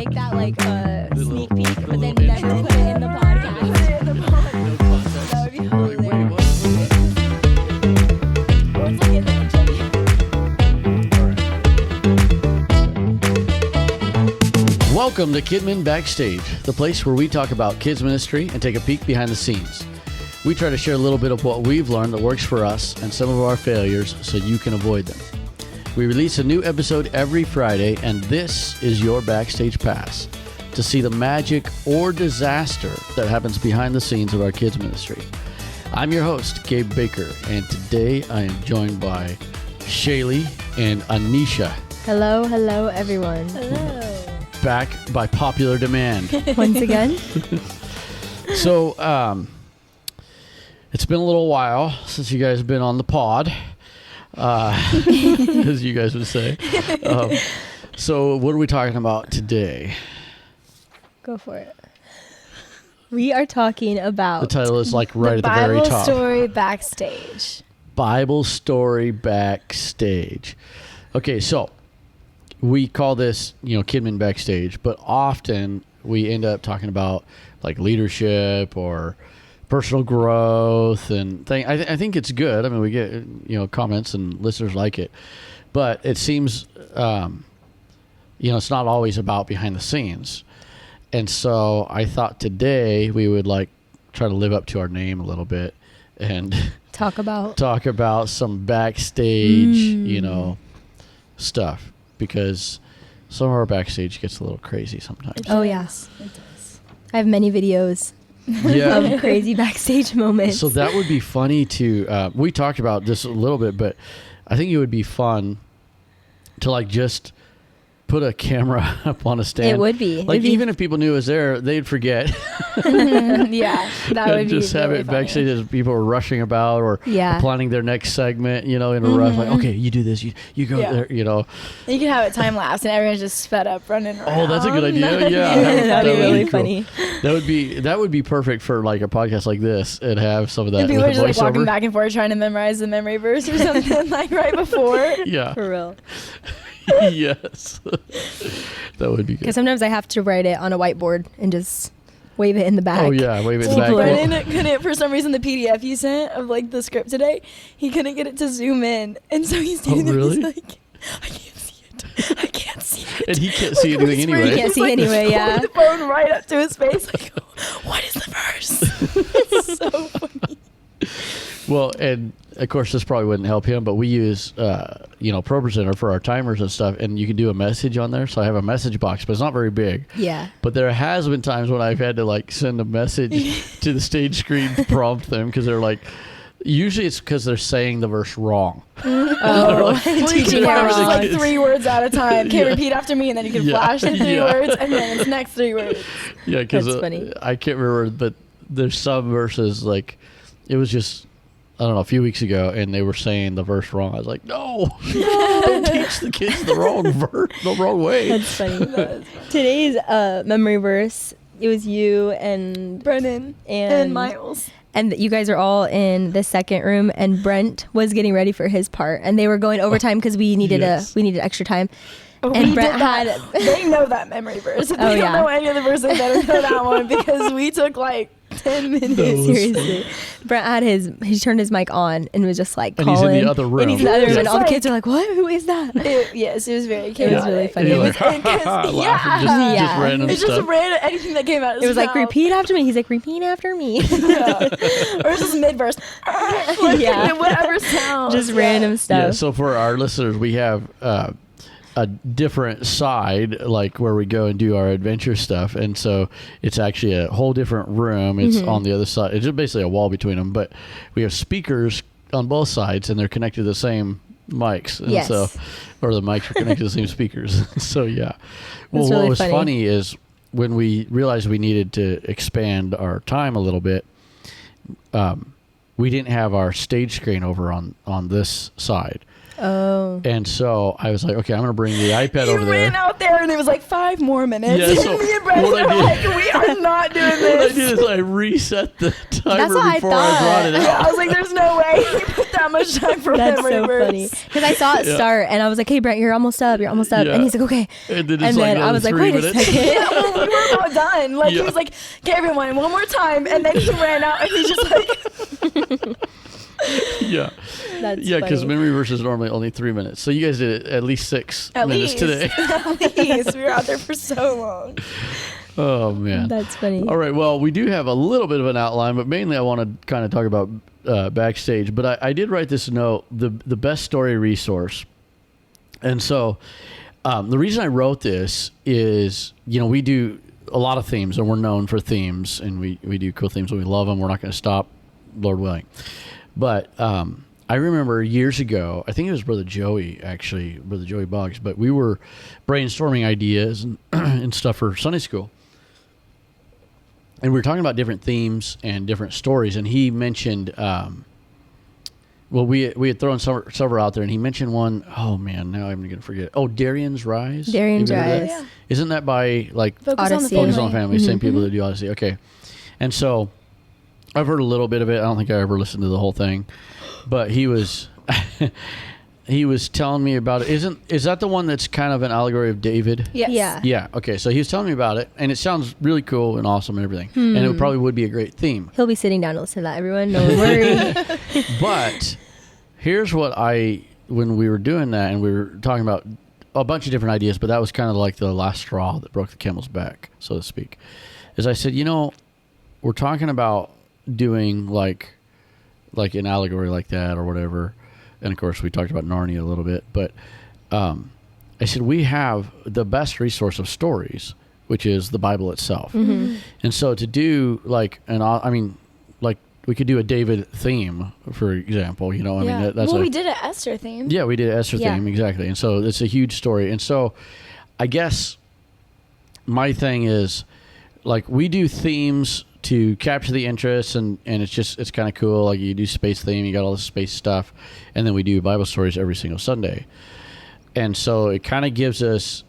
make that like a sneak peek, but then never put it in the podcast. That would be hilarious. Let's look at the Welcome to Kidmin Backstage, the place where we talk about kids ministry and take a peek behind the scenes. We try to share a little bit of what we've learned that works for us and some of our failures so you can avoid them. We release a new episode every Friday, and this is your backstage pass to see the magic or disaster that happens behind the scenes of our kids ministry. I'm your host, Gabe Baker, and today I am joined by Shaylee and Anisha. Hello, everyone. Hello. Back by popular demand. Once again. So, it's been a little while since you guys have been on the pod, as you guys would say. So what are we talking about today? Go for it. We are talking about The title is like right at the very top. Bible Story Backstage. Bible Story Backstage. Okay, so we call this, Kidmin Backstage, but often we end up talking about like leadership or personal growth and thing. I think it's good. I mean, we get comments and listeners like it, but it seems it's not always about behind the scenes. And so I thought today we would like try to live up to our name a little bit and talk about some backstage stuff, because some of our backstage gets a little crazy sometimes. Oh yes, it does. I have many videos. Yeah. Of crazy backstage moments. So that would be funny to, we talked about this a little bit, but I think it would be fun to like just put a camera up on a stand. It would be. Like even if people knew it was there, they'd forget. Yeah, that would be just have really it backstage as people are rushing about or planning their next segment, in a rush. Like, okay, you do this, you go there, You can have it time lapse and everyone's just sped up running around. Oh, that's a good idea. Yeah, that'd be really cool. funny. That would be perfect for like a podcast like this and have some of that. And people with are just like voiceover. walking back and forth trying to memorize the memory verse or something like right before. Yeah. For real. Yes. That would be good. Because sometimes I have to write it on a whiteboard and just wave it in the back. Oh yeah, wave it in the back. Brennan couldn't, for some reason, the PDF he sent of like the script today, he couldn't get it to zoom in, and so he's standing there, really? he's like, I can't see it. And he can't see anything anyway. He can't see anyway, yeah. The phone right up to his face, like, what is the verse? It's so funny. Well, and of course this probably wouldn't help him, but we use ProPresenter for our timers and stuff, and you can do a message on there. So I have a message box, but it's not very big. Yeah. But there has been times when I've had to like send a message to the stage screen to prompt them, because they're like, usually it's because they're saying the verse wrong. Oh, Well, you can flash like 3 words at a time. Okay, repeat after me, and then you can flash in 3 words, and then it's next 3 words. Yeah, because That's funny. I can't remember, but there's some verses, like, it was just, I don't know, a few weeks ago, and they were saying the verse wrong. I was like, no, don't teach the kids the wrong verse, the wrong way. That's funny. Today's memory verse, it was you and Brennan and Miles. And you guys are all in the second room, and Brent was getting ready for his part, and they were going overtime because we needed extra time. And Brent had they know that memory verse. If they don't know any other verse, they better know that one, because we took like 10 minutes. Seriously. Brent had he turned his mic on and was just like calling. And he's in the other room. And he's in the other room, and all the kids are like, what? Who is that? Yes, it was very chaotic. It was really funny. It was like, just random it's stuff. just random, anything that came out of his It was like, mouth. repeat after me. He's like, repeat after me. Yeah. Or it's just mid-verse. Yeah. Whatever sound. Just random stuff. Yeah, so for our listeners, we have a different side, like where we go and do our adventure stuff, and so it's actually a whole different room. It's on the other side. It's just basically a wall between them, but we have speakers on both sides, and they're connected to the same mics, and so, or the mics are connected to the same speakers. So yeah. Well, really what was funny. funny is when we realized we needed to expand our time a little bit, we didn't have our stage screen over on this side. Oh. And so I was like, okay, I'm going to bring the iPad You over there. ran out there and it was like 5 more minutes. Yeah, so and me and Brett what I were did- like, we are not doing What I this. did is I reset the timer what I before I brought it I out. was like, there's no way he put that much time for That's memory so verse. funny. Because I saw it Yeah. start and I was like, hey, Brent, you're almost up. You're almost up. Yeah. And he's like, okay. And then, it's And like then I another was like, 3 wait a minutes. second. Yeah, well, we were about done. Like, Yeah. he was like, okay, everyone, one more time. And then he ran out and he just like, Yeah. That's Yeah, because funny. memory verse is normally only 3 minutes. So you guys did it at least 6 at minutes least. today. At least. We were out there for so long. Oh, man. That's funny. All right. Well, we do have a little bit of an outline, but mainly I want to kind of talk about Backstage. But I did write this note, the best story resource. And so the reason I wrote this is, we do a lot of themes, and we're known for themes, and we do cool themes, and we love them. We're not going to stop, Lord willing. But I remember years ago, I think it was Brother Joey Boggs, but we were brainstorming ideas and, and stuff for Sunday school. And we were talking about different themes and different stories, and he mentioned, we had thrown several out there, and he mentioned one. Oh man, now I'm going to forget. Oh, Darian's Rise. Darian's You ever heard of Rise. that? Yeah. Isn't that by like Focus on the Odyssey. Focus family. on the Family? Same people that do Odyssey. Okay, and so I've heard a little bit of it. I don't think I ever listened to the whole thing, but he was he was telling me about it. Is that the one that's kind of an allegory of David? Yes. Yeah. Yeah. Okay. So he was telling me about it, and it sounds really cool and awesome and everything, and it probably would be a great theme. He'll be sitting down to listen to that, everyone. No worry. But here's what when we were doing that, and we were talking about a bunch of different ideas, but that was kind of like the last straw that broke the camel's back, so to speak. Is I said, we're talking about doing like an allegory like that or whatever. And of course we talked about Narnia a little bit, but I said, we have the best resource of stories, which is the Bible itself. Mm-hmm. And so to do we could do a David theme, for example, Yeah. that's we did an Esther theme. yeah, we did an Esther Yeah. theme, exactly. And so it's a huge story. And so I guess my thing is, like, we do themes to capture the interest, and it's kind of cool. Like, you do space theme, you got all the space stuff, and then we do Bible stories every single Sunday. And so it kind of gives us,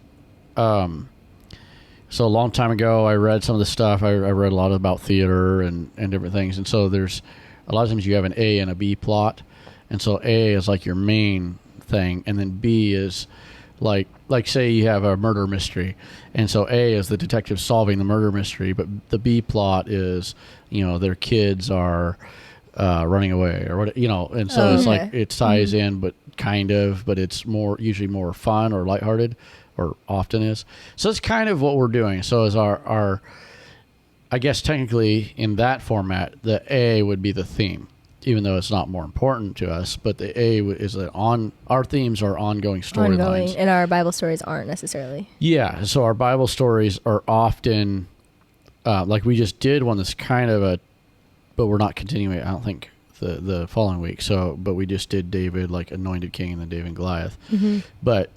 so a long time ago, I read some of the stuff. I read a lot about theater and different things. And so there's a lot of times you have an A and a B plot. And so A is like your main thing, and then B is like say you have a murder mystery, and so A is the detective solving the murder mystery, but the B plot is their kids are running away or what, and so it's like it ties in, but it's usually more fun or lighthearted, or often is. So that's kind of what we're doing. So as our I guess technically in that format, the A would be the theme, even though it's not more important to us. But the A is that our themes are ongoing storylines. And our Bible stories aren't necessarily. Yeah. So our Bible stories are often like we just did one that's kind of but we're not continuing it, I don't think, the following week. So, but we just did David, like anointed king, and then David and Goliath. Mm-hmm. But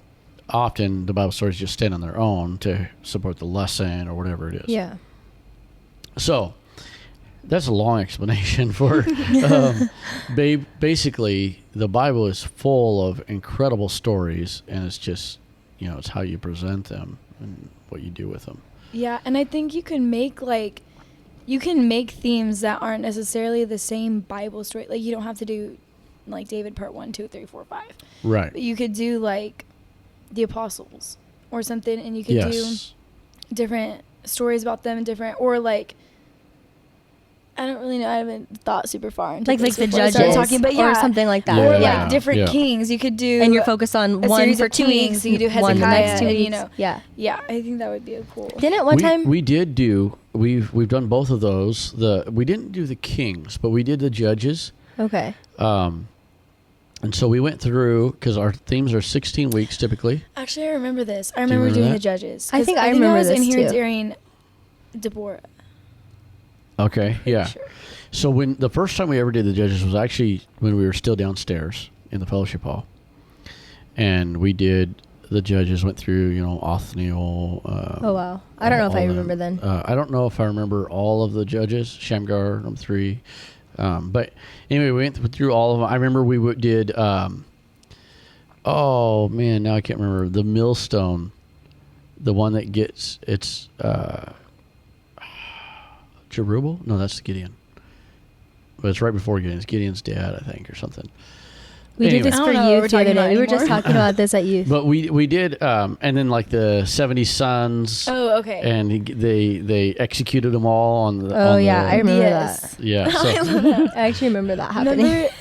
often the Bible stories just stand on their own to support the lesson or whatever it is. Yeah. So that's a long explanation for basically the Bible is full of incredible stories, and it's just, it's how you present them and what you do with them. Yeah, and I think you can make themes that aren't necessarily the same Bible story. Like, you don't have to do like David part 1, 2, 3, 4, 5. Right. But you could do like the apostles or something, and you could do different stories about them, or like, I don't really know. I haven't thought super far into Like this the before I started judges, talking, but or something like that. or Yeah. like different Yeah. kings. You could do, And you're focused on a one series for of 2 kings, weeks. so you do one the Hezekiah, next 2 and, weeks. Yeah. Yeah, I think that would be a cool. Didn't one time? We did do we've done both of those. We didn't do the kings, but we did the judges. Okay. And so we went through, because our themes are 16 weeks typically. Actually, I remember this. I you remember remember doing that? the judges. I 'cause think I remember was in this here too. during Deborah. Okay, yeah. Sure. So when the first time we ever did the judges was actually when we were still downstairs in the fellowship hall, and we did the judges. Went through, Othniel. Oh wow. I don't know if I all remember them. then. I don't know if I remember all of the judges. Shamgar, number 3. But anyway, we went through all of them. I remember we did Oh man, now I can't remember the millstone, the one that gets Jerubbaal? No, that's Gideon. But it's right before Gideon. It's Gideon's dad, I think, or something. We Anyway. did this I for don't know what we're youth the other talking about day. We were just anymore. talking about this at youth. But we did, and then like the 70 sons, Oh, okay. and they executed them all on the. Oh on yeah, the, I remember Yes. that. Yeah. So, I actually remember that happening. Remember?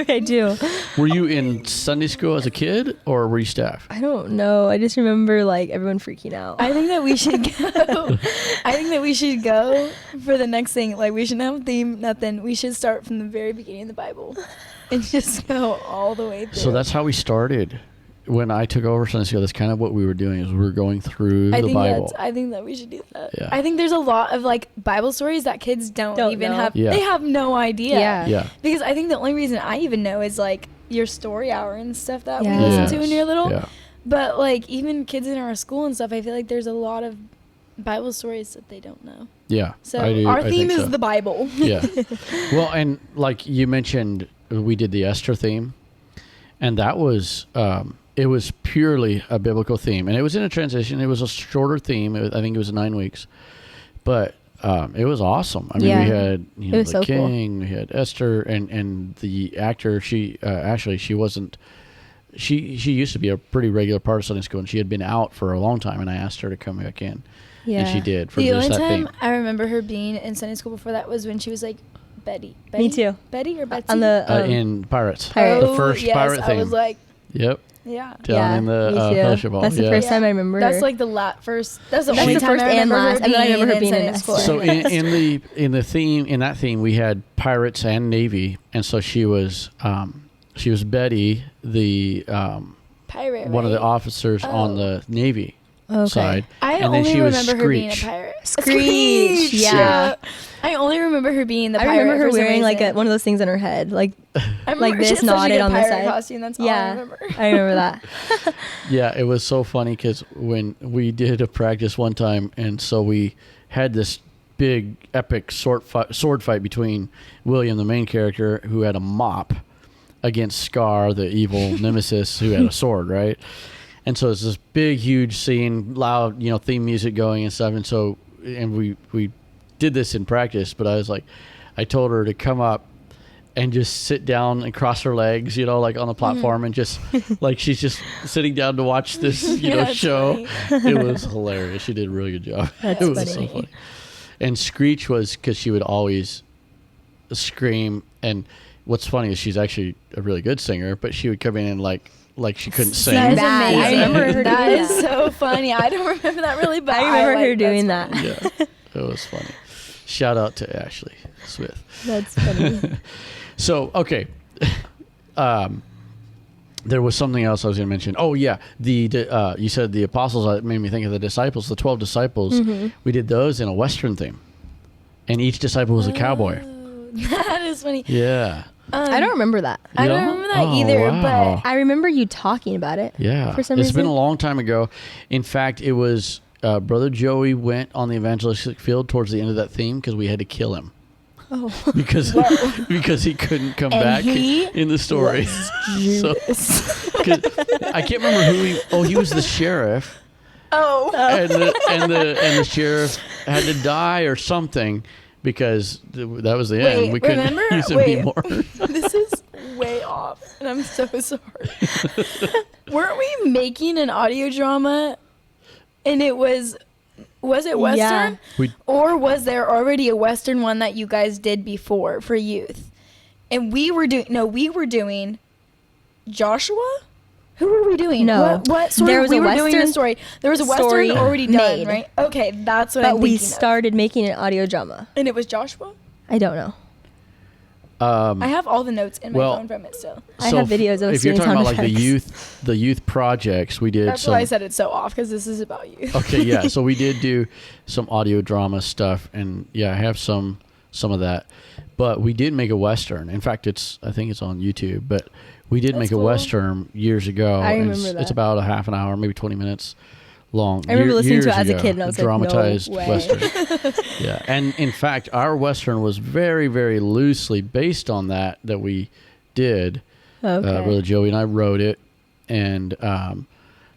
I do. were you in Sunday school as a kid, or were you staff? I don't know. I just remember like everyone freaking out. I think that we should go. I think that we should go for the next thing. Like, we shouldn't have a theme, nothing. We should start from the very beginning of the Bible and just go all the way through. So that's how we started. When I took over Sunday school, that's kind of what we were doing. Is we were going through the Bible. I think that we should do that. Yeah. I think there's a lot of like Bible stories that kids don't even know. have. Yeah. They have no idea. Yeah. Yeah. Because I think the only reason I even know is like your story hour and stuff that Yeah. we listen Yes. to when you're little. Yeah. But like even kids in our school and stuff, I feel like there's a lot of Bible stories that they don't know. Yeah. So I do, our I theme think is so. the Bible. Yeah. Well, and like you mentioned, we did the Esther theme, and that was it was purely a biblical theme, and it was in a transition. It was a shorter theme. I think it was 9 weeks, but it was awesome. I mean, Yeah. we had It was the so cool. king, we had Esther, and the actor. She Ashley. She wasn't. She used to be a pretty regular part of Sunday school, and she had been out for a long time. And I asked her to come back in, Yeah. and she did for The just only that time theme. I remember her being in Sunday school before that was when she was like Betty. Me too. Betty or Betsy? On the In Pirates, Pirate. the first yes, pirate I theme. was like, Yep, yeah. down in the me too. fellowship hall. That's the yeah. first time I remember. That's her. like the first. That's the That's only the time first I and remember last, her and then I remember her being being in in Sunday Esther. school. So in the theme, in that theme, we had pirates and navy, and so she was Betty, the pirate. one of the right? officers on the navy Okay. side, I and only then she was remember her being a Screech. pirate. Screech, yeah. I only remember her being the I pirate. remember her for some wearing like reason. one of those things on her head, like I remember like she this had such a knotted good on the pirate side. costume. That's all I yeah. remember. I remember that. Yeah, it was so funny because when we did a practice one time, and so we had this big epic sword fight between William, the main character, who had a mop, against Scar, the evil nemesis, who had a sword, right? And so it's this big, huge scene, loud, theme music going and stuff. And so, and we did this in practice, but I told her to come up and just sit down and cross her legs, like on the platform, and just like she's just sitting down to watch this, Yeah, it's show. funny. It was hilarious. She did a really good job. That's it was funny. so funny. And Screech was because she would always scream. And what's funny is she's actually a really good singer, but she would come in and like she couldn't sing. That is Bad. amazing. I remember her That doing is that. so funny. I don't remember that really, but I remember her like, doing that's that. Yeah, it was funny. Shout out to Ashley Smith. That's funny. So, okay. There was something else I was going to mention. Oh, yeah. You said the apostles. It made me think of the disciples, the 12 disciples. Mm-hmm. We did those in a Western theme. And each disciple was a cowboy. Oh, that is funny. Yeah. I don't remember that. I You don't don't? remember that Oh, either, wow. I remember you talking about it. Yeah. For some It's been reason. a long time ago. In fact, it was Brother Joey went on the evangelistic field towards the end of that theme because we had to kill him. Oh. Because he couldn't come And back he in the story. So 'cause I can't remember who he was the sheriff, Oh. and the sheriff had to die or something because that was the end. Wait, We couldn't remember? use him Wait. anymore. This is way off, and I'm so sorry. Weren't we making an audio drama, and it was it Western? Yeah. Or was there already a Western one that you guys did before for youth? And we were doing Joshua? Who were we doing? No. What story? There was we a were doing Western a story. There was a story Western already made. done, right? Okay, that's what But I'm we thinking of. started making an audio drama. And it was Joshua? I don't know. I have all the notes in my well, phone from it still. I have videos of if you're doing talking about sound like effects. the youth projects, we did That's some. why I said it's so off, because this is about you. Okay, yeah. So we did do some audio drama stuff, and yeah, I have some of that. But we did make a Western. In fact, I think it's on YouTube. But we did That's make a cool. Western years ago. I and remember it's that. about a half an hour, maybe 20 minutes long. I remember listening to it years as a ago, kid, and I was like, no dramatized way. Western. Yeah, and in fact, our Western was very, very loosely based on that we did. Okay. Brother Joey and I wrote it, and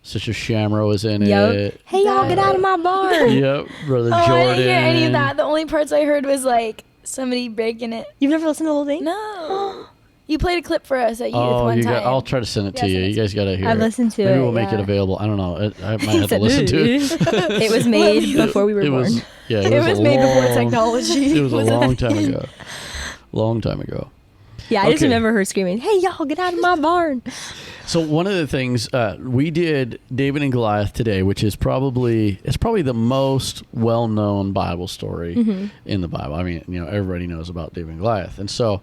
Sister Shamro was in it. Hey, y'all, get out of my barn. Yep, Brother I Jordan. didn't hear any of that. The only parts I heard was like somebody breaking it. You've never listened to the whole thing? No. You played a clip for us at youth one you time. I'll try to send it to you. You guys got to hear it. I've listened to it. Maybe we'll make it yeah. available. I don't know. I might have to listen to it. It was made before we were born. It was made before technology. It was a was long time ago. Long time ago. Yeah, I just remember her screaming, "Hey, y'all, get out of my barn!" So one of the things we did David and Goliath today, which is probably the most well-known Bible story in the Bible. I mean, everybody knows about David and Goliath, and so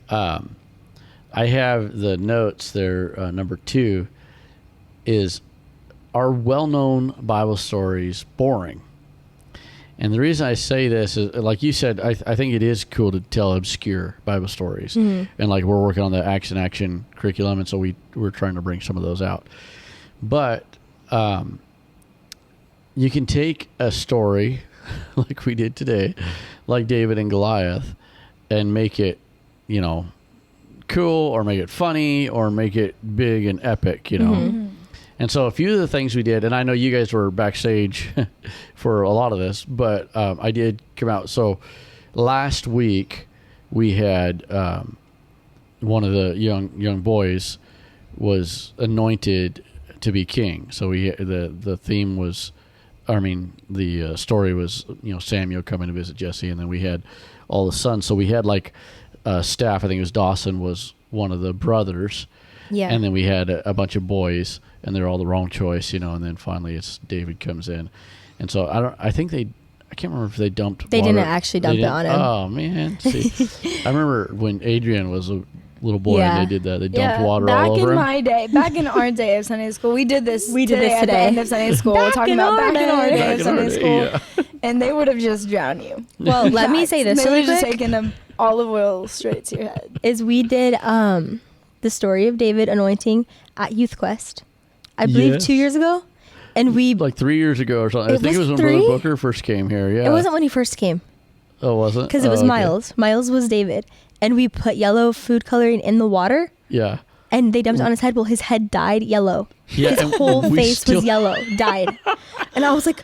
I have the notes there. Number 2 is, are well-known Bible stories boring? And the reason I say this is, like you said, I think it is cool to tell obscure Bible stories. And like we're working on the Acts in Action curriculum, and so we're trying to bring some of those out. But you can take a story like we did today, like David and Goliath, and make it, cool, or make it funny, or make it big and epic, And so a few of the things we did, and I know you guys were backstage for a lot of this, but I did come out. So last week we had one of the young boys was anointed to be king. So the theme was, the story was Samuel coming to visit Jesse, and then we had all the sons. So we had like staff. I think it was Dawson was one of the brothers. Yeah. And then we had a bunch of boys, and they're all the wrong choice, and then finally it's David comes in. And so I can't remember if they dumped They water. didn't actually dump it on him. Oh, man. See, I remember when Adrian was a little boy and they did that. They dumped water all over him. Back in our day of Sunday school, we did this today. At the end of Sunday school. We're talking about back in our day of Sunday school. And they would have just drowned you. Well, let me say this They would really have just quick. taken them olive oil straight to your head. Is we did the story of David anointing at Youth Quest, I believe 2 years ago. And we like 3 years ago or something. I think it was when 3? Brother Booker first came here. Yeah. It wasn't when he first came. Oh, wasn't? Because it was Miles. Miles was David. And we put yellow food coloring in the water. Yeah. And they dumped it on his head. Well, his head dyed yellow. Yeah, his whole face was yellow, dyed. And I was like,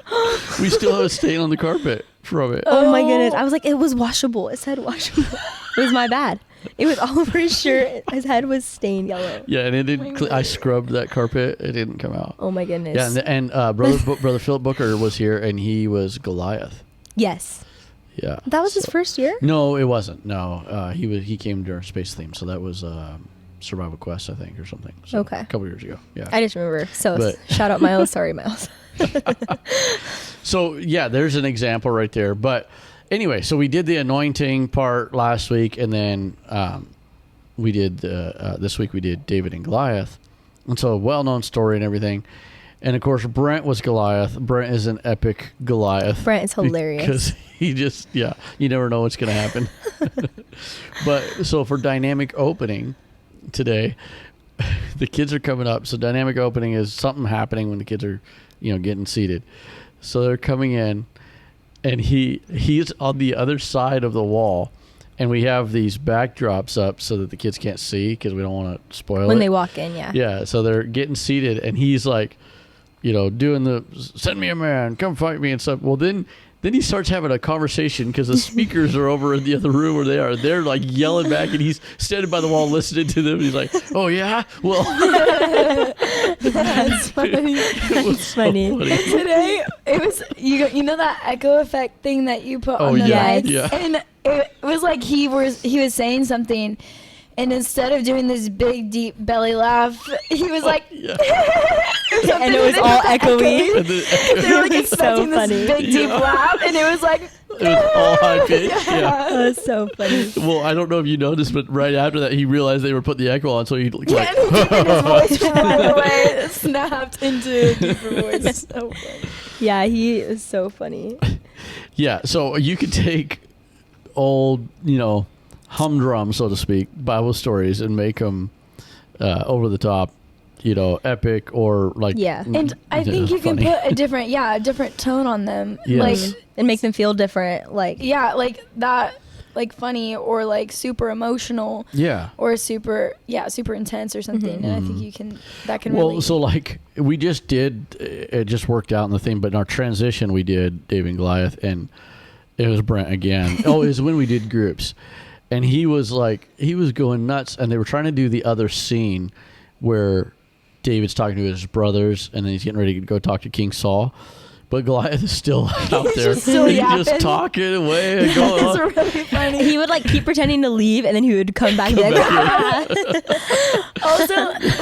we still have a stain on the carpet from it. oh my goodness. I was like, it was washable. It said washable. It was my bad. It was all over his shirt. His head was stained yellow. Yeah, and it didn't. I scrubbed that carpet. It didn't come out. Oh my goodness. Yeah, and brother Philip Booker was here, and he was Goliath. Yes. Yeah. That was his first year? No, it wasn't. No, he came during Space Theme, so that was Survival Quest, I think, or something. So, Okay. A couple years ago. Yeah. I just remember. So shout out Miles. Sorry, Miles. So yeah, there's an example right there. But anyway, so we did the anointing part last week, and then we did this week we did David and Goliath, and so a well-known story and everything. And of course, Brent was Goliath. Brent is an epic Goliath. Brent is hilarious because he just you never know what's going to happen. But so for dynamic opening today, the kids are coming up. So dynamic opening is something happening when the kids are getting seated. So they're coming in, and he's on the other side of the wall, and we have these backdrops up so that the kids can't see because we don't want to spoil it. When they walk in, yeah. Yeah, so they're getting seated, and he's like, doing the send me a man, come fight me and stuff. Well, then he starts having a conversation because the speakers are over in the other room where they are. They're like yelling back, and he's standing by the wall listening to them. He's like, "Oh yeah, well." That's funny. That's funny. Today it was you know that echo effect thing that you put on the yeah, mic, yeah. and it was like he was saying something. And instead of doing this big, deep belly laugh, he was like, and it was all echoey. They were like It was expecting so this funny. big, deep laugh, and it was like, It was all high pitched. Yeah. That was so funny. Well, I don't know if you noticed, but right after that, he realized they were putting the echo on, so he like, yeah, and his voice right away snapped into a deeper voice. So funny. Yeah, he is so funny. yeah. So you could take old, humdrum, so to speak, Bible stories and make them over the top, epic or like. Yeah. And I think you can funny. put a different tone on them. Yes. Like, And make them feel different. Like, yeah, like that like funny or like super emotional. Yeah. Or super intense or something. And I think that can well, really. so like we just did, it just worked out in the thing, but in our transition we did David and Goliath, and it was Brent again. It was when we did groups, and he was going nuts, and they were trying to do the other scene where David's talking to his brothers, and then he's getting ready to go talk to King Saul. But Goliath is still out there. He's just talking away and going on. It's really funny. He would like keep pretending to leave, and then he would come back and be like, Also,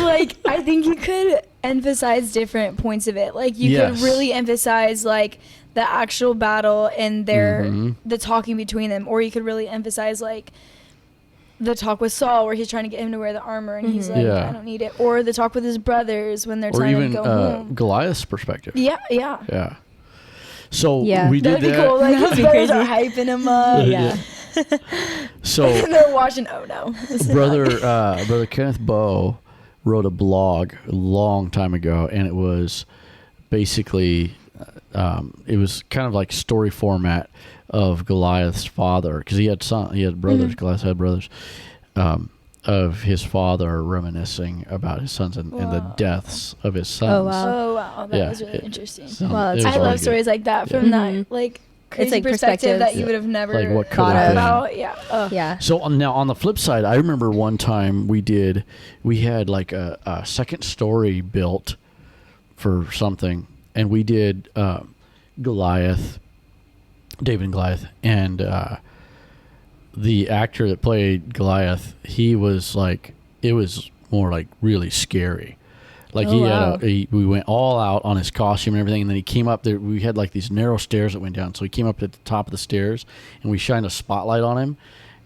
like, I think you could emphasize different points of it. Like, you could really emphasize like the actual battle and the talking between them, or you could really emphasize like the talk with Saul where he's trying to get him to wear the armor and he's like, I don't need it, or the talk with his brothers when they're trying to go home. Goliath's perspective. Yeah. So we did That'd be cool. Like his brothers are hyping him up. yeah. So and they're watching. Oh no, brother Kenneth Bowe wrote a blog a long time ago, and it was basically it was kind of like story format of Goliath's father, because he had brothers. Goliath had brothers, of his father reminiscing about his sons and the deaths of his sons. Oh wow, that was really interesting. I love stories like that from that like crazy like perspective that you would have never like what thought could about. Yeah. So now on the flip side, I remember one time we had like a second story built for something, and we did Goliath, David and Goliath, and the actor that played Goliath, he was like, it was more like really scary. Like we went all out on his costume and everything, and then he came up there. We had like these narrow stairs that went down, so he came up at the top of the stairs, and we shined a spotlight on him,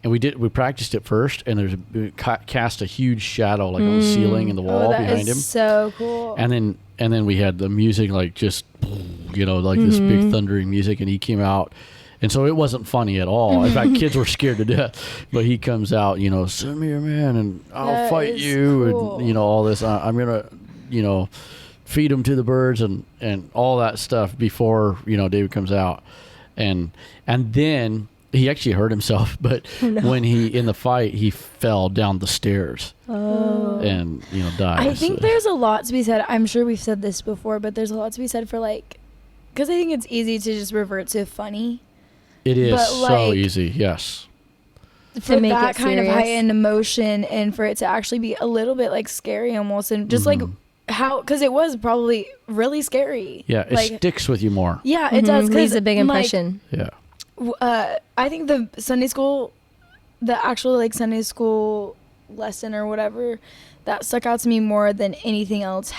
and we practiced it first, and cast a huge shadow like on the ceiling and the wall behind him. So cool. And then we had the music like just, like this big thundering music, and he came out. And so it wasn't funny at all. In fact, kids were scared to death. But he comes out, send me your man, and I'll fight you, cool. And all this. I'm gonna, feed him to the birds and all that stuff before David comes out, and then he actually hurt himself. But when he in the fight, he fell down the stairs and died. I think there's a lot to be said. I'm sure we've said this before, but there's a lot to be said for like, because I think it's easy to just revert to funny. It is but so easy, yes. For that kind of heightened emotion, and for it to actually be a little bit like scary almost, and just like how, because it was probably really scary. Yeah, it sticks with you more. Yeah, it does. Leaves a big impression. Yeah. I think the actual like Sunday school lesson or whatever that stuck out to me more than anything else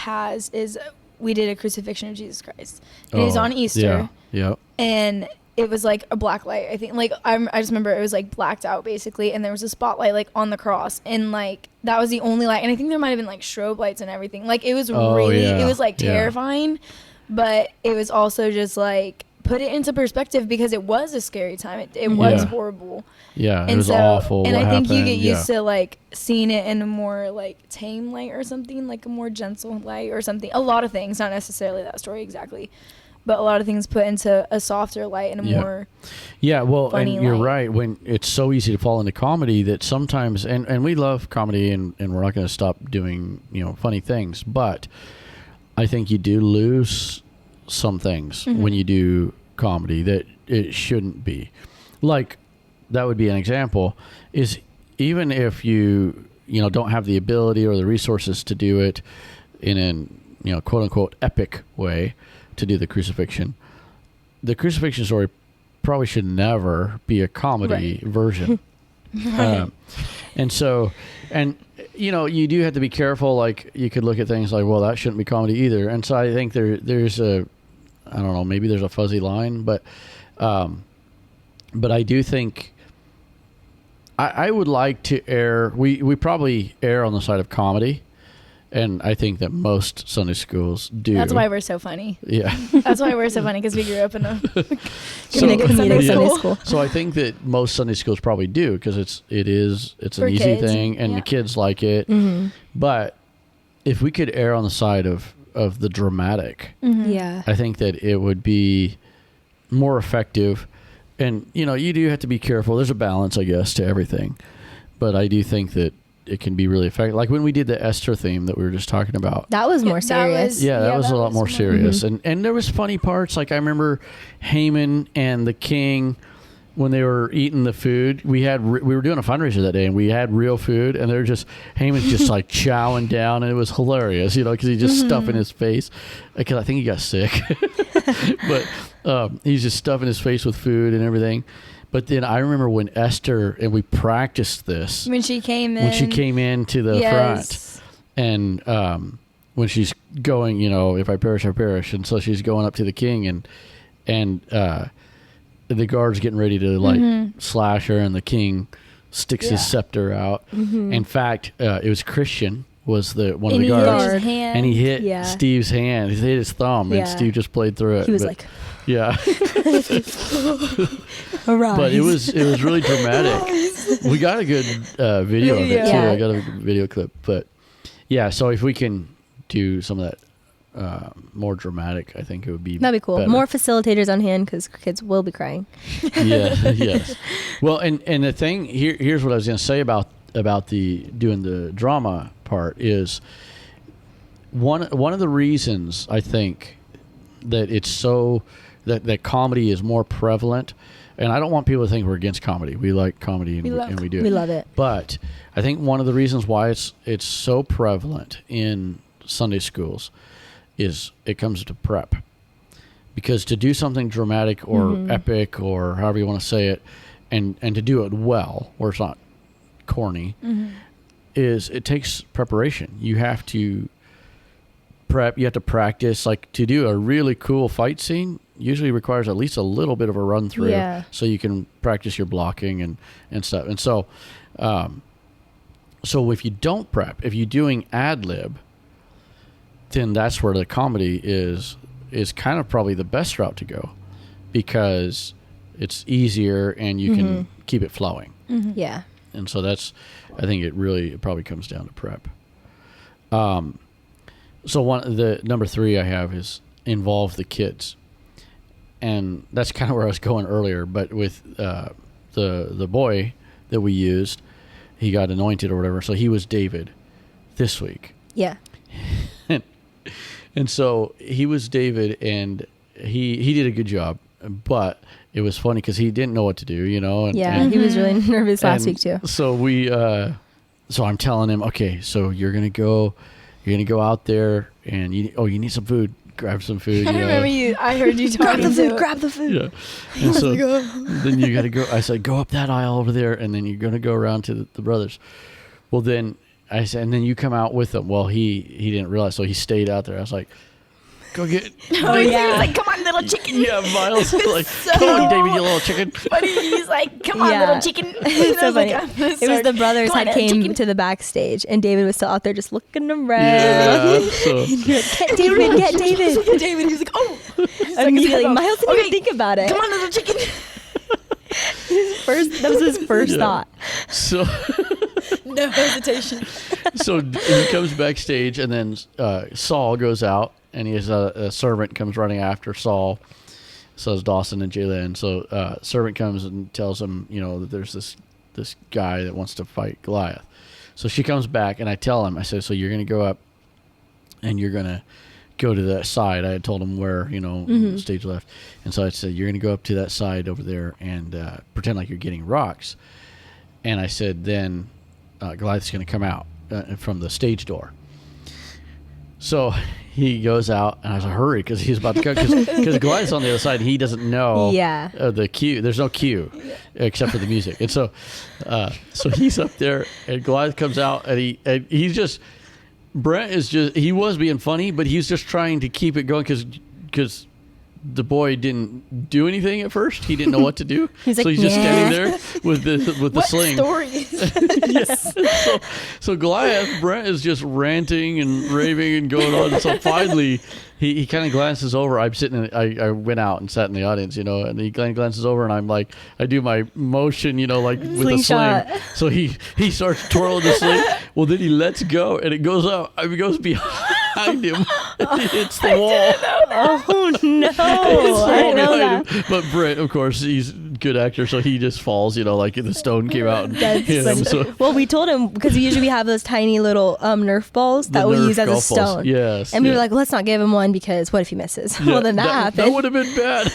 is we did a crucifixion of Jesus Christ. And it was on Easter. Yeah. And it was like a black light. I think like I just remember it was like blacked out basically, and there was a spotlight like on the cross, and like that was the only light. And I think there might have been like strobe lights and everything. Like it was it was like terrifying, but it was also just like put it into perspective, because it was a scary time. It was horrible. Yeah, and it was awful. And I think you get used to like seeing it in a more like tame light or something, like a more gentle light or something. A lot of things, not necessarily that story exactly, but a lot of things put into a softer light and a more funny and you're light. right, when it's so easy to fall into comedy that sometimes, and we love comedy, and we're not going to stop doing funny things, but I think you do lose some things when you do comedy that it shouldn't be. Like, that would be an example, is even if you don't have the ability or the resources to do it in an quote unquote epic way, to do the crucifixion story probably should never be a comedy version. And so, you do have to be careful. Like, you could look at things like, well, that shouldn't be comedy either. And so I think there's I don't know, maybe there's a fuzzy line, but I do think I would like to err. We probably err on the side of comedy. And I think that most Sunday schools do. That's why we're so funny. Yeah. That's why we're so funny, because we grew up in a Sunday school. So I think that most Sunday schools probably do, because it's For an easy kids, thing, and the kids like it. But if we could err on the side of the dramatic, Yeah. I think that it would be more effective. And, you do have to be careful. There's a balance, I guess, to everything. But I do think that it can be really effective. Like when we did the Esther theme that we were just talking about. That was more serious. That was a lot more serious. And there was funny parts. Like I remember Haman and the king, when they were eating the food, we were doing a fundraiser that day, and we had real food, and they're just Haman's just like chowing down, and it was hilarious, because he just stuffing his face, because I think he got sick, but he's just stuffing his face with food and everything. But then I remember when Esther, and we practiced this when she came into the front, and when she's going, if I perish, I perish, and so she's going up to the king, and the guard's getting ready to slash her, and the king sticks his scepter out. In fact, it was Christian was one of the guards, and he hit Steve's hand. He hit his thumb, and Steve just played through it. He was like, "Yeah." Arise. But it was really dramatic. We got a good video of it too. I got a video clip, but so if we can do some of that. More dramatic, I think it would be. That'd be cool. Better. More facilitators on hand, because kids will be crying. Yes. Well, and the thing here's what I was going to say about doing the drama part is one of the reasons I think that it's so that comedy is more prevalent. And I don't want people to think we're against comedy. We like comedy, and we do. We love it. But I think one of the reasons why it's so prevalent in Sunday schools is it comes to prep, because to do something dramatic or epic or however you want to say it, and to do it well, where it's not corny, is it takes preparation. You have to prep. You have to practice. Like to do a really cool fight scene usually requires at least a little bit of a run through, so you can practice your blocking and stuff. And so, so if you don't prep, if you're doing ad lib, then that's where the comedy is kind of probably the best route to go, because it's easier and you can keep it flowing. Yeah. And so I think it probably comes down to prep. So the number 3 I have is involve the kids. And that's kind of where I was going earlier, but with the boy that we used, he got anointed or whatever. So he was David this week. Yeah. And so he was David, and he did a good job, but it was funny because he didn't know what to do, And, he was really nervous last week too. So so I'm telling him, okay, so you're gonna go out there, and you need some food. Grab some food. I remember I heard you talking grab the food. Yeah. And so then you got to go. I said, go up that aisle over there, and then you're going to go around to the brothers. Well, then I said, and then you come out with them. Well, he didn't realize, so he stayed out there. I was like, go get. Oh yeah. He was like, come on, little chicken. Yeah, Miles was like, come on, David, you little chicken. But he's like, come on, little chicken. It's so funny. It was the brothers that came to the backstage, and David was still out there just looking around. Yeah. So. Get David, get David. Get David. He was like, oh. Immediately, Miles didn't even think about it. Come on, little chicken. That was his first thought. So. No hesitation. So he comes backstage, and then Saul goes out, and he has a servant comes running after Saul. So it's Dawson and Jayla. And so servant comes and tells him, that there's this guy that wants to fight Goliath. So she comes back, and I tell him, I said, so you're going to go up, and you're going to go to that side. I had told him where, stage left. And so I said, you're going to go up to that side over there and pretend like you're getting rocks. And I said, then Goliath's going to come out from the stage door. So he goes out, and I was like, hurry, because he's about to go, because Goliath's on the other side, and he doesn't know the cue. There's no cue except for the music. And so so he's up there, and Goliath comes out, and he's just, Brent is just, he was being funny, but he's just trying to keep it going, because the boy didn't do anything at first. He didn't know what to do. He's so like, he's just standing there with the sling. Stories? So Goliath, Brent is just ranting and raving and going on. And so finally, he kind of glances over. I'm sitting. I went out and sat in the audience, and he glances over, and I'm like, I do my motion, like with the sling. So he starts twirling the sling. Well, then he lets go, and it goes out. It goes behind him. hits the wall. Oh no! I didn't know that. But Brent, of course, he's a good actor, so he just falls. Like the stone came out and That's hit him. So Well, we told him because we usually have those tiny little Nerf balls that we Nerf use as a golf balls. stone. Yes, And we were like, let's not give him one because what if he misses? Yeah, Well, then that happened. That would have been bad.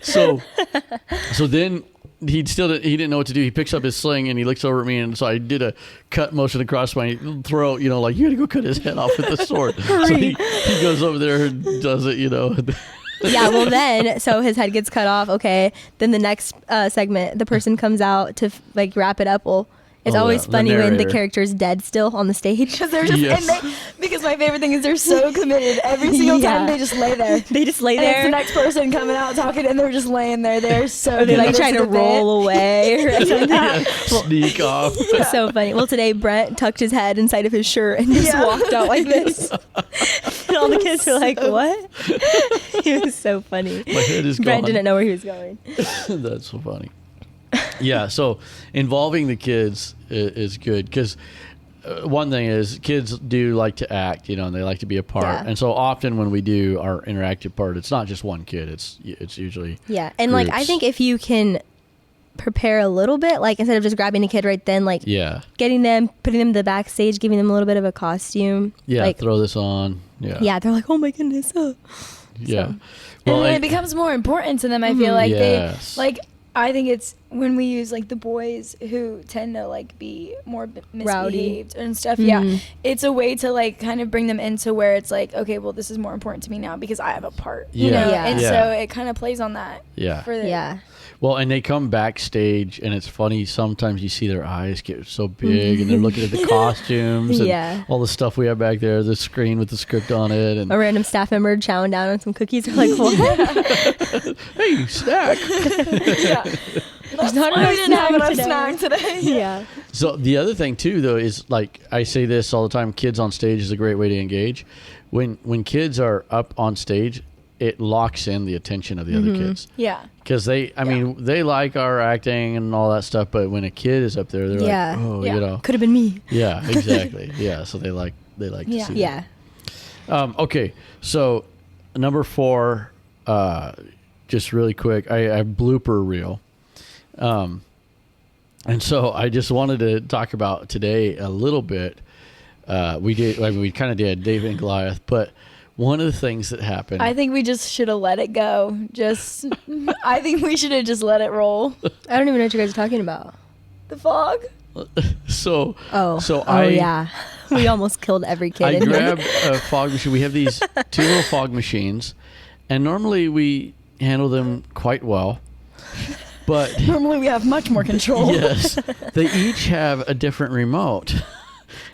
So then he didn't know what to do. He picks up his sling and he looks over at me, and so I did a cut motion across my throat. Like you got to go cut his head off with the sword. So he goes over there and does it. Yeah, well then, so his head gets cut off. Okay, then the next segment, the person comes out to wrap it up. Well, it's always funny when the character's dead still on the stage. Because they're just because my favorite thing is they're so committed. Every single time they just lay there. They just lay and there. It's the next person coming out talking, and they're just laying there. They're so. They trying to roll away or something. Sneak off. It's so funny. Well, today Brent tucked his head inside of his shirt and just walked out like this. And all the kids were like, "What?" He was so funny. My head is Brent gone. didn't know where he was going. That's so funny. Yeah, so involving the kids is good because one thing is kids do like to act, and they like to be a part. Yeah. And so often when we do our interactive part, it's not just one kid. It's usually And groups. I think if you can prepare a little bit, instead of just grabbing a kid right then, getting them, putting them to the backstage, giving them a little bit of a costume. Yeah, throw this on. Yeah, they're like, oh my goodness. Yeah. So. Well, and it becomes more important to them. I feel like yes. I think it's when we use the boys who tend to be more misbehaved and stuff. Mm-hmm. Yeah, it's a way to kind of bring them into where it's okay, well, this is more important to me now because I have a part. And so it kind of plays on that. Yeah. Well, and they come backstage, and it's funny. Sometimes you see their eyes get so big, and they're looking at the costumes and all the stuff we have back there, the screen with the script on it. And a random staff member chowing down on some cookies. They're like, what? Hey, snack. We didn't have enough snack today. Yeah. So the other thing, too, though, is I say this all the time, kids on stage is a great way to engage. When kids are up on stage, it locks in the attention of the other kids. Yeah. Because they like our acting and all that stuff, but when a kid is up there, they're like, oh, could have been me. Yeah, exactly. Yeah, so they like to see Yeah. that. Okay, so number 4, just really quick, I have blooper reel. And so I just wanted to talk about today a little bit. We kind of did David and Goliath, but one of the things that happened. I think we just should have let it go. I think we should have just let it roll. I don't even know what you guys are talking about. The fog. Yeah. We almost killed every kid. I grabbed a fog machine. We have these 2 little fog machines, and normally we handle them quite well. But normally we have much more control. Yes. They each have a different remote.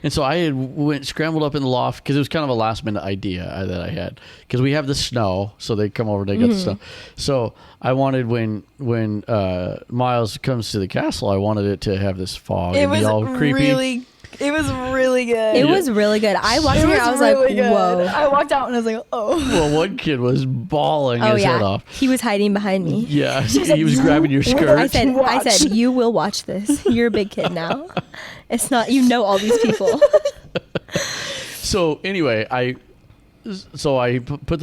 And so I had scrambled up in the loft because it was kind of a last minute idea that I had because we have the snow, so they come over and they got the snow. So I wanted when Miles comes to the castle, I wanted it to have this fog and be all creepy. It was really good. It was really good. I watched it. I was really like, whoa. I walked out and I was like, oh. Well, one kid was bawling his head off. He was hiding behind me. Yeah, he was grabbing your skirt. I said, you will watch this. You're a big kid now. It's not, all these people. So anyway, I put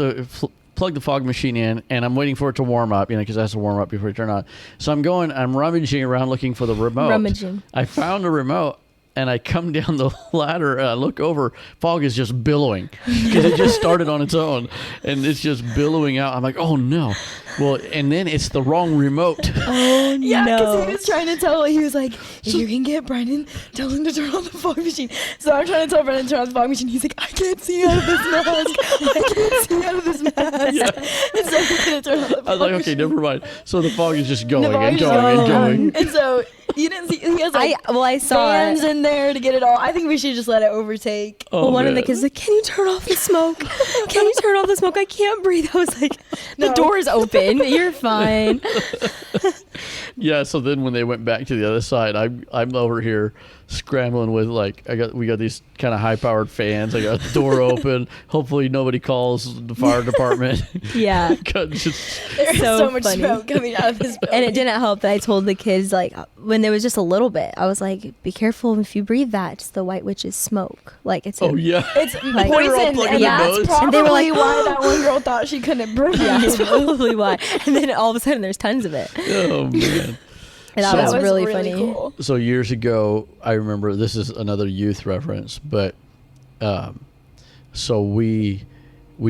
plug the fog machine in, and I'm waiting for it to warm up, because it has to warm up before it turn on. So I'm rummaging around looking for the remote. I found the remote, and I come down the ladder, and I look over, fog is just billowing, because it just started on its own, and it's just billowing out. I'm like, oh no. Well, and then it's the wrong remote. Oh, yeah, no. because he was trying to tell, he was like, if you can get Brendan, tell him to turn on the fog machine. So I'm trying to tell Brendan to turn on the fog machine. He's like, I can't see out of this mask. I can't see out of this mask. Yeah. And so he couldn't turn on the fog I was like, okay, machine. never mind. So the fog is just going The fog and is going and going. And so you didn't see, he has I saw fans it. in there to get it all. I think we should just let it overtake. Oh, One of the man. kids was like, can you turn off the smoke? Can you turn off the smoke? I can't breathe. I was like, the No. door is open. You're fine. Yeah, so then when they went back to the other side, I'm over here scrambling with we got these kind of high powered fans. I got the door open. Hopefully nobody calls the fire department. Yeah. There's So so much funny. smoke coming out of this building. And it didn't help that I told the kids, like, when there was just a little bit, I was like, be careful if you breathe that. It's the White Witch's smoke. Like, it's Oh yeah. It's Like- They were all poison, plugging and their that's nose. probably And they were like, why that one girl thought she couldn't breathe. yeah, that's probably why. And then all of a sudden there's tons of it. Oh man. And So- that was really funny. cool. So years ago, I remember, this is another youth reference, but so we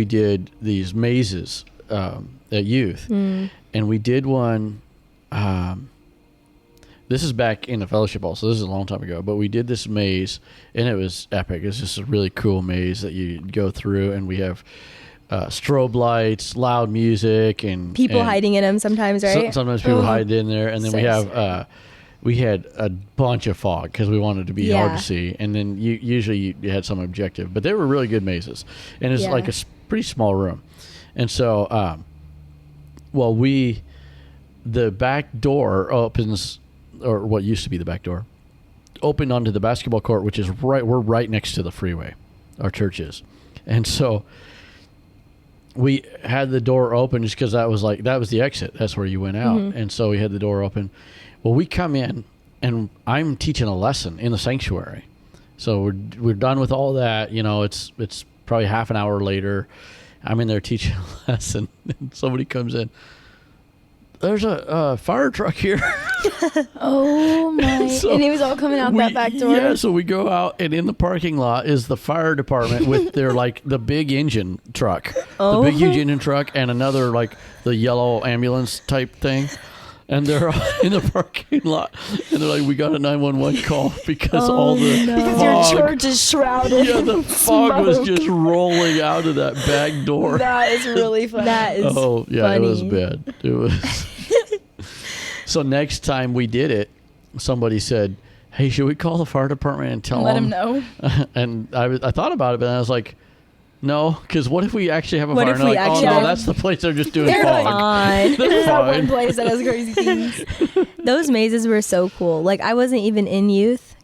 did these mazes at youth, and we did one. This is back in the fellowship also. This is a long time ago, but we did this maze, and it was epic. It's just a really cool maze that you go through, and we have strobe lights, loud music, and People hiding in them sometimes, right? Sometimes people Oh. hide in there, and then So we have we had a bunch of fog because we wanted it to be hard Yeah. to see, and then usually you had some objective, but they were really good mazes, and it's Yeah. like a pretty small room, and so the back door opens, or what used to be the back door, opened onto the basketball court, which is we're right next to the freeway, our church is, and so we had the door open just because that was the exit. That's where you went out. And so we had the door open. Well, we come in, and I'm teaching a lesson in the sanctuary. So we're done with all that. You know, it's probably half an hour later. I'm in there teaching a lesson, and somebody comes in. There's a fire truck here. Oh my! So and he was all coming out that back door. Yeah, so we go out, and in the parking lot is the fire department with their the big engine truck, the big huge engine truck, and another the yellow ambulance type thing. And they're in the parking lot, and they're like, "We got a 911 call because all the Because your fog, church is shrouded. yeah, the in fog was smoke. just rolling out of that back door." That is really funny. That is Oh yeah, funny. it was bad. It was. So next time we did it, somebody said, "Hey, should we call the fire department and tell Let them?" him know. And I thought about it, but I was like, "No, because what if we actually have a What fire?" if And we they're like, actually "Oh no, have- that's the place they're just doing They're fog." Fine. There's that one Fine. place that has crazy things. Those mazes were so cool. Like, I wasn't even in youth,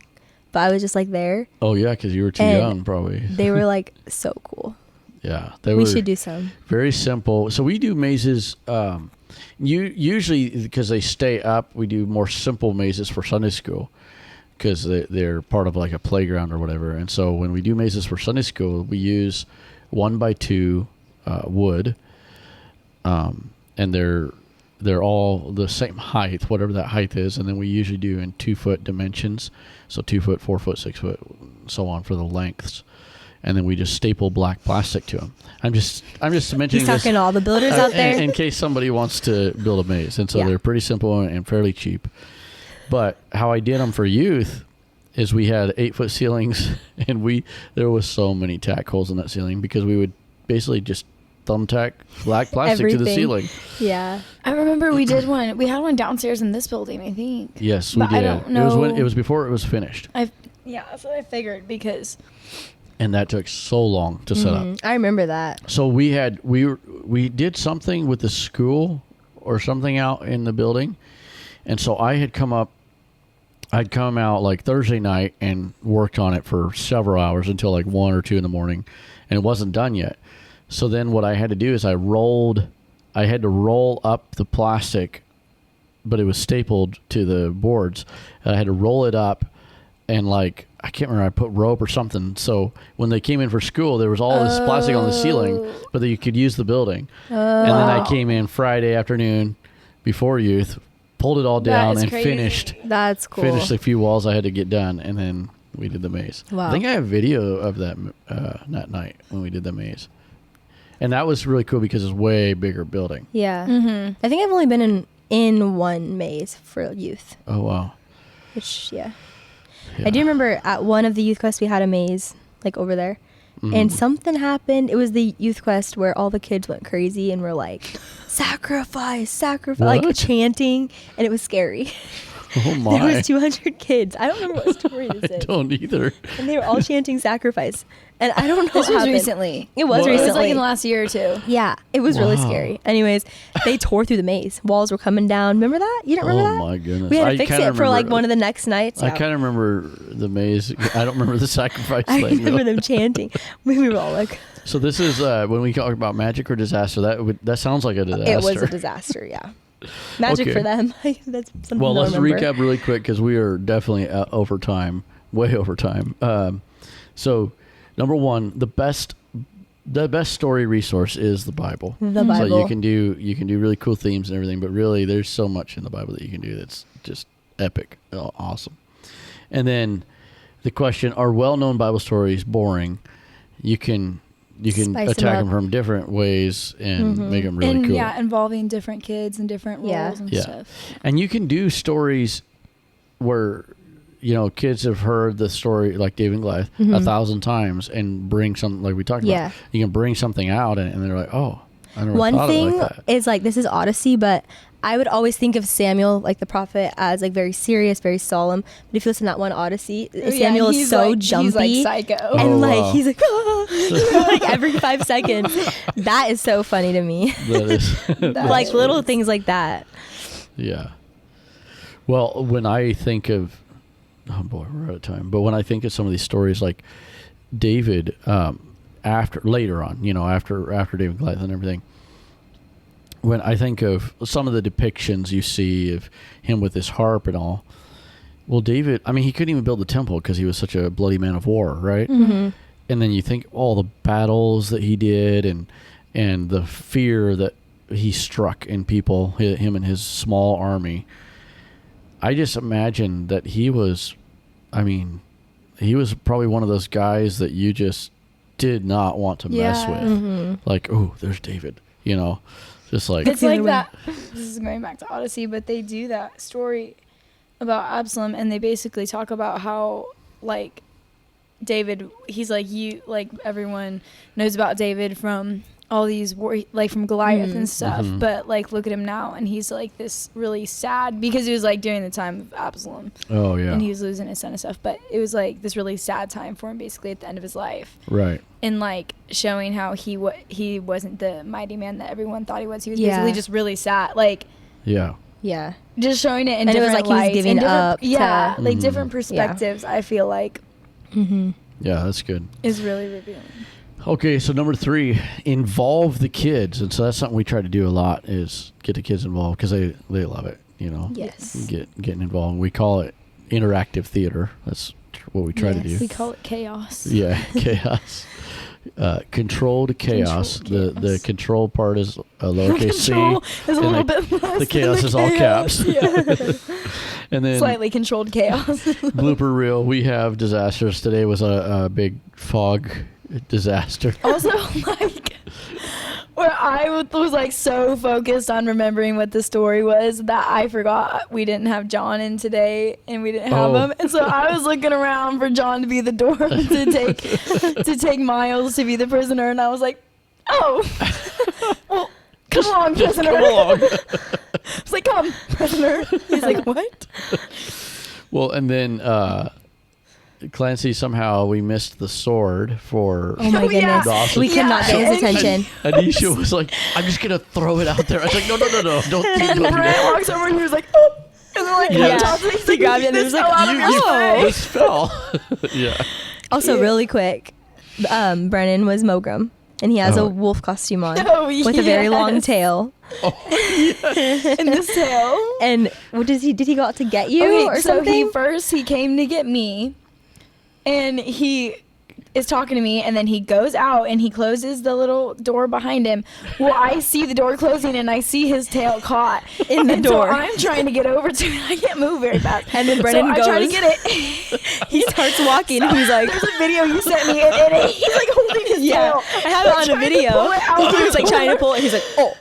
but I was just there. Oh yeah, because you were too And young, probably. They were so cool. Yeah, they We were should do some. very simple. So we do mazes. Usually because they stay up, we do more simple mazes for Sunday school because they're part of a playground or whatever. And so when we do mazes for Sunday school, we use 1x2 wood, and they're all the same height, whatever that height is, and then we usually do in 2-foot dimensions, so 2 foot, 4 foot, 6 foot, so on for the lengths. And then we just staple black plastic to them. I'm just mentioning He's this talking to all the builders out there. in case somebody wants to build a maze. And so Yeah. they're pretty simple and fairly cheap. But how I did them for youth is we had 8-foot ceilings, and there was so many tack holes in that ceiling because we would basically just thumbtack black plastic to the Everything. ceiling. Yeah. I remember we did one. We had one downstairs in this building, I think. Yes, we But did. I don't It was know. before it was finished, Yeah, that's what I figured because and that took so long to set up. I remember that. So we did something with the school or something out in the building, and so I'd come out Thursday night and worked on it for several hours until 1 or 2 in the morning, and it wasn't done yet. So then what I had to do is I had to roll up the plastic, but it was stapled to the boards, and I had to roll it up, and I can't remember, I put rope or something. So when they came in for school, there was all this plastic on the ceiling, but that you could use the building. And then I came in Friday afternoon before youth, pulled it all down, is and crazy. That's cool. finished a few walls I had to get done, and then we did the maze. Wow. I think I have video of that night when we did the maze. And that was really cool because it's way bigger building. Yeah. I think I've only been in one maze for youth, Oh, wow. which, yeah. Yeah. I do remember at one of the youth quests we had a maze over there, and something happened. It was the youth quest where all the kids went crazy and were sacrifice, What? chanting, and it was scary. Oh my! There was 200 kids. I don't remember what story this I is. don't either. And they were all chanting sacrifice. And I don't know This what was happened. recently. It was What? It recently. was like in the last year or two. Yeah, it was really Wow. scary. Anyways, they tore through the maze. Walls were coming down. Remember that? You don't remember that? Oh my goodness! We had to I fix kinda it for like remember- one of the next nights. I Yeah. kind of remember the maze. I don't remember the sacrifice I thing. remember though. them chanting. We were all like, So this is when we talk about magic or disaster. That sounds like a disaster. it was a disaster. Yeah, magic Okay. for them. That's something. Well, they'll let's remember. recap really quick because we are definitely over time, way over time. So, number one, the best story resource is the Bible. The Bible. So you can do really cool themes and everything, but really, there's so much in the Bible that you can do that's just epic, awesome. And then the question: are well-known Bible stories boring? You can Spice 'em attack up. them from different ways and make them really and cool. yeah, involving different kids and different roles Yeah. and Yeah. stuff. And you can do stories where, kids have heard the story like David and Goliath 1,000 times and bring something like we talked Yeah. about. You can bring something out and they're like, oh, I never One thought thing of it like that. is like this is Odyssey, but I would always think of Samuel, like the prophet, as like very serious, very solemn. But if you listen to that one Odyssey, Samuel is so jumpy. He's like psycho. And Oh, like wow. he's like, like every 5 seconds. That is so funny to me. That is, Like little things like that. yeah. Well, when I think of, oh boy, we're out of time. But when I think of some of these stories, like David, later on, after David and Goliath and everything, when I think of some of the depictions you see of him with his harp and all, well, David, I mean, he couldn't even build the temple because he was such a bloody man of war, right? Mm-hmm. And then you think all the battles that he did and the fear that he struck in people, him and his small army. I just imagine that he was probably one of those guys that you just did not want to mess Yeah. with. Mm-hmm. Like, oh, there's David, just like, It's the like other way. that. This is going back to Odyssey, but they do that story about Absalom, and they basically talk about how like David, he's like everyone knows about David from all these from Goliath and stuff, Mhm. but like look at him now, and he's like this really sad because it was like during the time of Absalom, oh yeah, and he was losing his son and stuff, but it was like this really sad time for him basically at the end of his life. right. And like showing how he wasn't the mighty man that everyone thought he was. He was Yeah. basically just really sad. Like Yeah. Yeah. just showing it in And it was different like he was lights, giving and different- up Yeah, to- like Mhm. different perspectives. I feel like Mm-hmm. Yeah, that's good. is really revealing. Okay, so number 3, involve the kids. And so that's something we try to do a lot is get the kids involved because they love it, Yes. getting involved. We call it interactive theater. That's what we try to do. Yes. We call it chaos. Yeah, chaos. Controlled chaos. Controlled The chaos. control part is a lowercase c. Control is a and little the- bit less the chaos than is all caps. Yeah. And then Slightly controlled chaos. blooper reel. We have disasters. Today was a big fog disaster. Also, like, where I was like so focused on remembering what the story was that I forgot we didn't have John in today and we didn't have Oh. him, and so I was looking around for John to be the door to take Miles to be the prisoner, and I was like, oh, well, come along, Just prisoner. come along. I was like, come, prisoner. He's like, what? Well, and then Clancy, somehow we missed the sword for Oh my Oh, yeah. goodness. We could not get his Yeah. attention. Anisha was like, I'm just going to throw it out there. I was like, no, don't keep And doing Brent that. walks over and he was like, oh. And then like, Yeah. he tosses it, he's He like, grabbed it and it this was like, fell out of your oh. This fell. Yeah. Also, Yeah. really quick, Brennan was Mogrim, and he has Oh. a wolf costume on Oh, with a very long yes. tail. in this tail. And what did he go out to get you Okay, or so something? he came to get me, and he is talking to me, and then he goes out and he closes the little door behind him. Well, I see the door closing and I see his tail caught In the and door. So I'm trying to get over to it. I can't move very fast. And then Brennan so I try to goes. get it. He starts walking and he's like, There's a video you sent me, and he's like holding his yeah, tail. I have it on a Trying to video. pull it out. He was like trying to pull it. He's like, oh.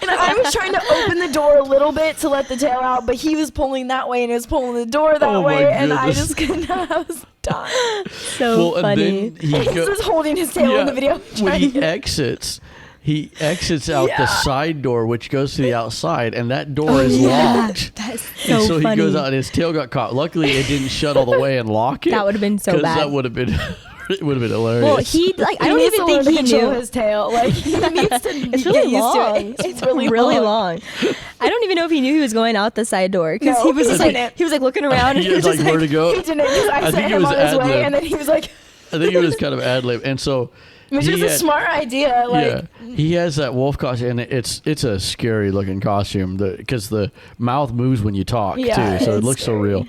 And I was trying to open the door a little bit to let the tail out, but he was pulling that way and it was pulling the door that Oh my way, and I goodness. just couldn't. I was dying. So Well, funny. and then He's just holding his tail in the video. when he exits, he exits out the side door, which goes to the outside, and that door is locked. That's And so so funny. he goes out, and his tail got caught. Luckily, it didn't shut all the way and lock it. That would have been so 'cause bad. That would have been. It would have been hilarious. Well, he like I don't needs even to learn think to he control knew. his tail. Like he needs to It's get really used long. to it. It's really long. I don't even know if he knew he was going out the side door because No, he was he just like didn't. he was like looking around and he he was was like, just where to go? He didn't because I think sent it him was on his way, ad-lib. and then he was like, I think it was kind of ad lib, and so which was a smart idea. Like, he has that wolf costume, and it's a scary looking costume because the mouth moves when you talk Yeah, too, so it it's looks so scary. real.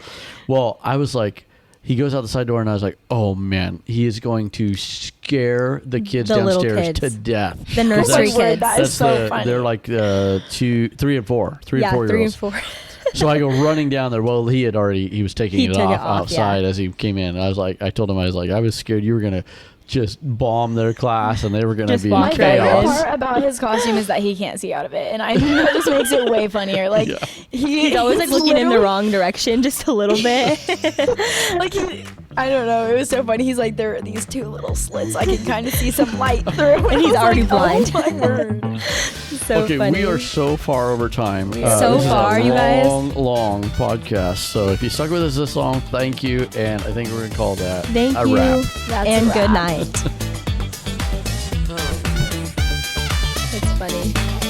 Well, I was like, he goes out the side door, and I was like, oh man, he is going to scare the kids The little downstairs kids. to death. the nursery That's- kids. that is so funny. They're like 2, 3, and 4, 3 and 4 3 year and olds. 4. So I go running down there. Well, he was taking He it took off it off, outside yeah. as he came in. I told him, I was scared you were gonna just bomb their class and they were gonna Just be walk my right favorite in. chaos. part about his costume is that he can't see out of it, and I think that just makes it way funnier. Like Yeah. He's always like looking in the wrong direction just a little bit. Like I don't know. It was so funny. He's like, there are these 2 little slits. I can kind of see some light through, And he's I was already like, blind. Oh my word. So Okay, funny. we are so far over time. So this far, is a you guys. long podcast. So if you stuck with us this long, thank you. And I think we're gonna call that Thank a you wrap. That's and a good wrap. night. It's funny.